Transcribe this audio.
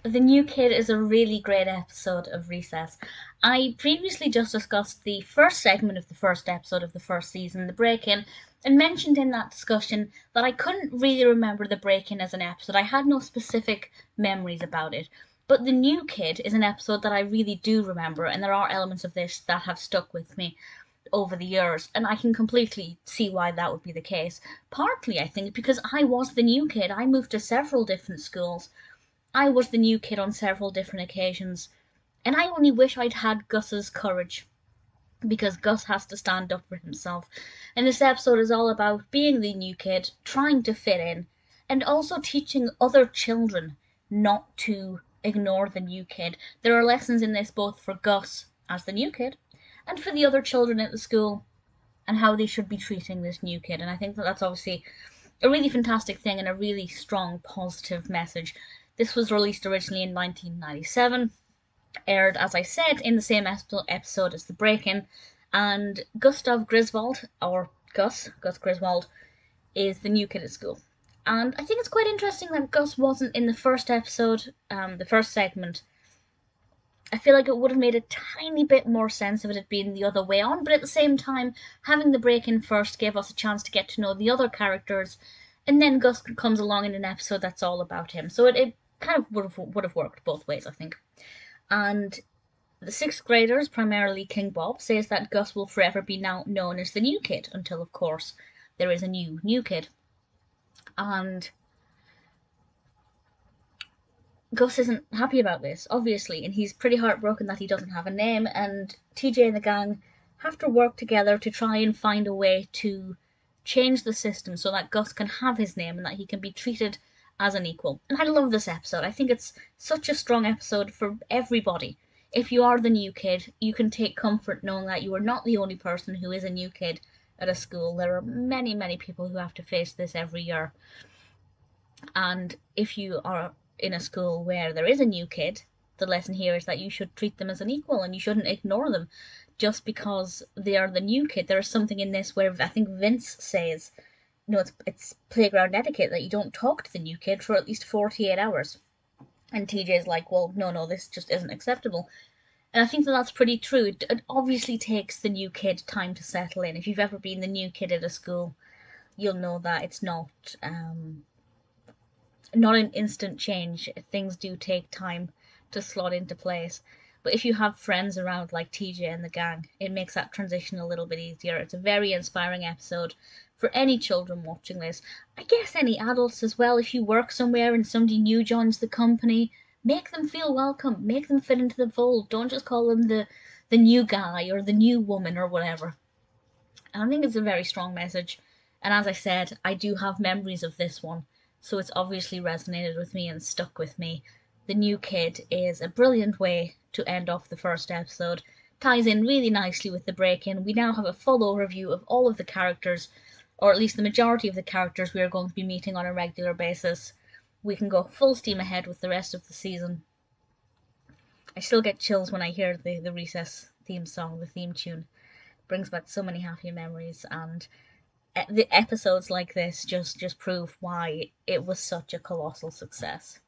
The New Kid is a really great episode of Recess. I previously just discussed the first segment of the first episode of the first season, the break-in, and mentioned in that discussion that I couldn't really remember the break-in as an episode. I had no specific memories about it. But The New Kid is an episode that I really do remember, and there are elements of this that have stuck with me over the years, and I can completely see why that would be the case. Partly, I think, because I was the new kid. I moved to several different schools. I was the new kid on several different occasions, and I only wish I'd had Gus's courage, because Gus has to stand up for himself. And this episode is all about being the new kid, trying to fit in, and also teaching other children not to ignore the new kid. There are lessons in this both for Gus as the new kid and for the other children at the school and how they should be treating this new kid. And I think that that's obviously a really fantastic thing and a really strong positive message. This was released originally in 1997, aired, as I said, in the same episode as The Break-In, and Gustav Griswold, or Gus Griswold, is the new kid at school. And I think it's quite interesting that Gus wasn't in the first episode, the first segment. I feel like it would have made a tiny bit more sense if it had been the other way on, but at the same time, having the break-in first gave us a chance to get to know the other characters, and then Gus comes along in an episode that's all about him. So it kind of would have worked both ways, I think. And the sixth graders, primarily King Bob, says that Gus will forever be now known as the new kid until, of course, there is a new kid. And Gus isn't happy about this, obviously, and he's pretty heartbroken that he doesn't have a name, and TJ and the gang have to work together to try and find a way to change the system so that Gus can have his name and that he can be treated as an equal. And I love this episode. I think it's such a strong episode for everybody. If you are the new kid, you can take comfort knowing that you are not the only person who is a new kid at a school. There are many, many people who have to face this every year. And if you are in a school where there is a new kid, the lesson here is that you should treat them as an equal and you shouldn't ignore them just because they are the new kid. There is something in this where I think Vince says, it's playground etiquette that you don't talk to the new kid for at least 48 hours. And TJ's like, well, no, this just isn't acceptable. And I think that that's pretty true. It obviously takes the new kid time to settle in. If you've ever been the new kid at a school, you'll know that it's not an instant change. Things do take time to slot into place. But if you have friends around like TJ and the gang, it makes that transition a little bit easier. It's a very inspiring episode for any children watching this. I guess any adults as well. If you work somewhere and somebody new joins the company, make them feel welcome. Make them fit into the fold. Don't just call them the new guy or the new woman or whatever. And I think it's a very strong message. And as I said, I do have memories of this one, so it's obviously resonated with me and stuck with me. The New Kid is a brilliant way to end off the first episode. Ties in really nicely with the break-in. We now have a full overview of all of the characters, or at least the majority of the characters we are going to be meeting on a regular basis. We can go full steam ahead with the rest of the season. I still get chills when I hear the Recess theme song, the theme tune. It brings back so many happy memories, and the episodes like this just prove why it was such a colossal success.